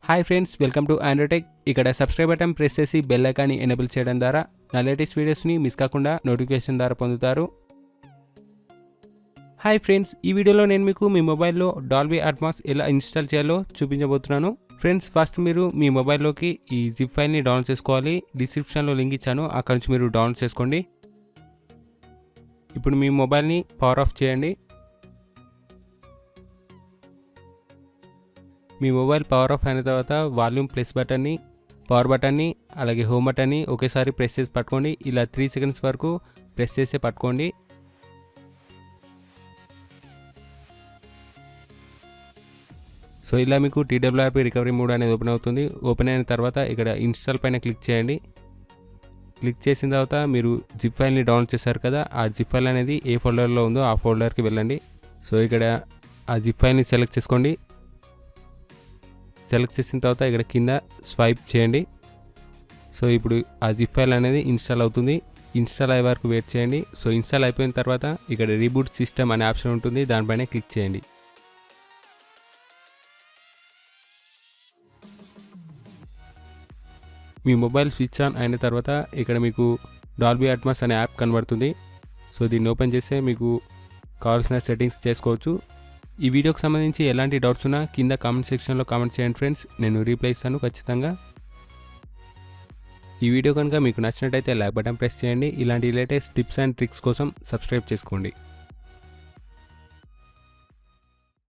Hi friends, welcome to Android tech. ఇక్కడ subscribe button press చేసి bell ఐకాన్ని enable చేయడం ద్వారా నా లేటెస్ట్ వీడియోస్ని మిస్ కాకుండా నోటిఫికేషన్ ద్వారా పొందుతారు. హాయ్ ఫ్రెండ్స్, ఈ వీడియోలో నేను మీకు మీ మొబైల్లో డాల్బీ అట్మాస్ ఎలా ఇన్స్టాల్ చేయాలో చూపించబోతున్నాను. ఫ్రెండ్స్, ఫస్ట్ మీరు మీ మొబైల్లోకి ఈ జిప్ ఫైల్ని డౌన్లోడ్ చేసుకోవాలి. డిస్క్రిప్షన్లో లింక్ ఇచ్చాను, అక్కడ నుంచి మీరు డౌన్లోడ్ చేసుకోండి. ఇప్పుడు మీ మొబైల్ని పవర్ ఆఫ్ చేయండి. మీ మొబైల్ పవర్ ఆఫ్ అయిన తర్వాత వాల్యూమ్ ప్లస్ బటన్ని, పవర్ బటన్ని, అలాగే హోమ్ బటన్ని ఒకేసారి ప్రెస్ చేసి పట్టుకోండి. ఇలా 3 సెకండ్స్ వరకు ప్రెస్ చేసి పట్టుకోండి. సో ఇలా మీకు TWRP రికవరీ మోడ్ అనేది ఓపెన్ అవుతుంది. ఓపెన్ అయిన తర్వాత ఇక్కడ ఇన్స్టాల్ పైన క్లిక్ చేయండి. క్లిక్ చేసిన తర్వాత మీరు జిప్ ఫైల్ని డౌన్లోడ్ చేశారు కదా, ఆ జిప్ ఫైల్ అనేది ఏ ఫోల్డర్లో ఉందో ఆ ఫోల్డర్కి వెళ్ళండి. సో ఇక్కడ ఆ జిప్ ఫైల్ని సెలెక్ట్ చేసుకోండి. సెలెక్ట్ చేసిన తర్వాత ఇక్కడ కింద స్వైప్ చేయండి. సో ఇప్పుడు ఆ జిప్ ఫైల్ అనేది ఇన్స్టాల్ అవుతుంది. ఇన్స్టాల్ అయ్యే వరకు వెయిట్ చేయండి. సో ఇన్స్టాల్ అయిపోయిన తర్వాత ఇక్కడ రీబూట్ సిస్టమ్ అనే ఆప్షన్ ఉంటుంది, దానిపైన క్లిక్ చేయండి. మీ మొబైల్ స్విచ్ ఆన్ అయిన తర్వాత ఇక్కడ మీకు డాల్బీ అట్మాస్ అనే యాప్ కనబడుతుంది. సో దీన్ని ఓపెన్ చేస్తే మీకు కావాల్సిన సెట్టింగ్స్ చేసుకోవచ్చు. ఈ వీడియోకి సంబంధించి ఎలాంటి డౌట్స్ ఉన్నా కింద కామెంట్ సెక్షన్లో కామెంట్ చేయండి ఫ్రెండ్స్, నేను రీప్లై ఇస్తాను ఖచ్చితంగా. ఈ వీడియో కనుక మీకు నచ్చినట్టయితే లైక్ బటన్ ప్రెస్ చేయండి. ఇలాంటి లేటెస్ట్ టిప్స్ అండ్ ట్రిక్స్ కోసం సబ్స్క్రైబ్ చేసుకోండి.